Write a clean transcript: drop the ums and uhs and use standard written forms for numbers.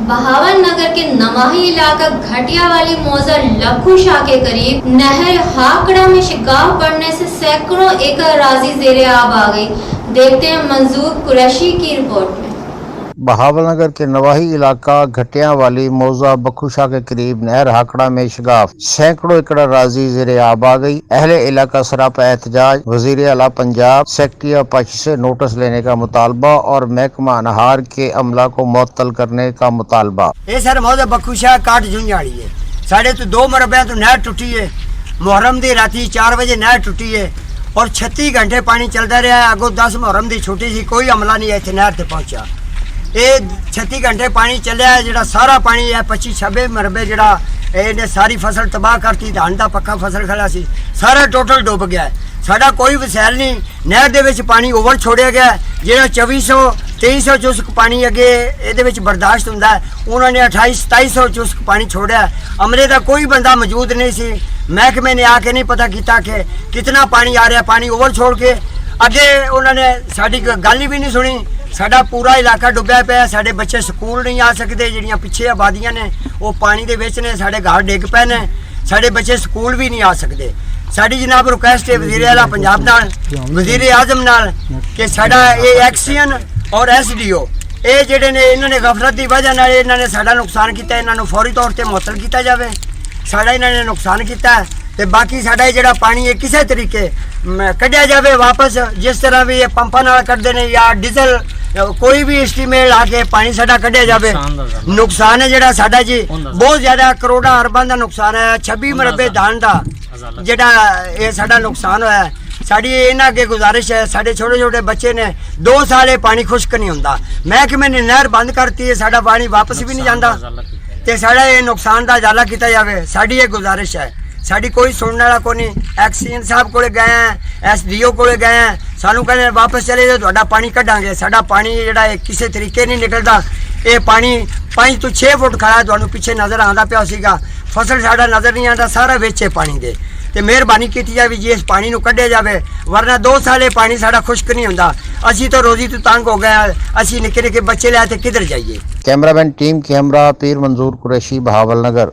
बहावल नगर के नवाही इलाका घटिया वाली मौजा लखू शाह के करीब नहर हाकड़ा में शिगाफ पड़ने से सैकड़ों एकड़ राजी ज़ेरे आब आ गई। देखते हैं मंजूर कुरैशी की रिपोर्ट में। बहावल नगर के नवाही इलाका घटिया वाली मौजा बखुशा के करीब नहर हाकड़ा में शिगाफ सैकड़ों एकड़ राजी ज़ेरे आब आ गई। अहले इलाका सरापा एहतजाज, वज़ीर आला पंजाब सेक्रेटरी अपाची से नोटिस लेने का मुतालबा और महकमा अनहार के अमला को मुअत्तल करने का मुतालबा। ये सर मौजा बखुशा काट झुंझाड़ी है। साढ़े तो 2 मरबे तो नहर टुटी है। मुहर्रम दी राती 4 बजे नहर टुटी है और 36 घंटे पानी चलता रहा है। अगो 10 मुहर्रम दी छुट्टी सी, कोई अमला नहीं इतने नहर ते पहुंचा। ये 36 घंटे पानी चलिया है, जो सारा पानी है 25-26 मरबे जो सारी फसल तबाह करती। धान का पक्का फसल खड़ा सी, सारा टोटल डुब गया है। साडा कोई वसैल नहीं। नहर दे विच पानी ओवर छोड़िया गया, जो 2400-2300 चुस्क पानी अगे ये बर्दाश्त होंदा है, उन्होंने 2800-2700 चुस्क पानी छोड़ा। अमले का कोई बंदा मौजूद नहीं सी। महकमे ने आके नहीं पता किया कि कितना पानी आ रहा। पानी ओवर छोड़ के अगे उन्होंने साडी गल ही भी नहीं सुनी। साडा पूरा इलाका डुब्या पे। साडे बच्चे स्कूल नहीं आ सकते, जिहड़ियां पिछे आबादियां ने वो पानी दे विच ने। साडे घर डिग पे ने, साडे बच्चे स्कूल भी नहीं आ सकते। साडी जनाब रिक्वेस्ट है वज़ीर आला पंजाब नाल, वज़ीर आज़म नाल कि साडा ये एक्सीएन और एसडीओ ये जिहड़े ने इन्होंने गफलत की वजह नाल इन्होंने साडा नुकसान किया, इन्होंने फौरी तौर पर मुअत्तल किया जाए। साडा इन्होंने नुकसान किया ते बाकी साडा जिहड़ा पानी है किसी तरीके कढ़िया जाए वापस, जिस तरह भी ये पंपां नाल कढ़दे ने या डीजल कोई भी एस्टीमेट ला के पानी साडा कढ़िया जाए। नुकसान है जिहड़ा साडा जी बहुत ज्यादा करोड़ां अरबां दा नुकसान है। 26 मरबे धान दा जिहड़ा ये साडा नुकसान होया। साडी इन्हां अगे गुजारिश है, साडे छोटे छोटे बच्चे ने 2 साल ये पानी खुश्क नहीं हुंदा। महकमे ने नहर बंद करती है, साडा पानी वापस भी नहीं जांदा ते साडा ये नुकसान दा उजाला किया जाए। साडी ये गुजारिश है। साडी कोई सुनने वाला कोई नहीं। एक्सीएन साहब को गए हैं, एसडीओ को गए हैं, सानू कहने वापस चले जाओ, तुहाडा पानी कढ़ांगे। साडा पानी जिहड़ा है किसी तरीके नहीं निकलदा। ये पानी 5 तो 6 फुट खड़ा है, तुहानू पिछे नज़र आंदा पिया सीगा। फसल साडा नज़र नहीं आता, सारा विच पानी दे ते मेहरबानी की जाए जी इस पानी नू कढ़िया जाए, वरना 2 साल पानी साडा खुश्क नहीं हुंदा। असी तो रोजी तो तंग हो गए, असी निक्के निक्के बच्चे लिया ते किधर जाइए। कैमरामैन टीम के हमरा पीर मंजूर कुरैशी, बहावल नगर।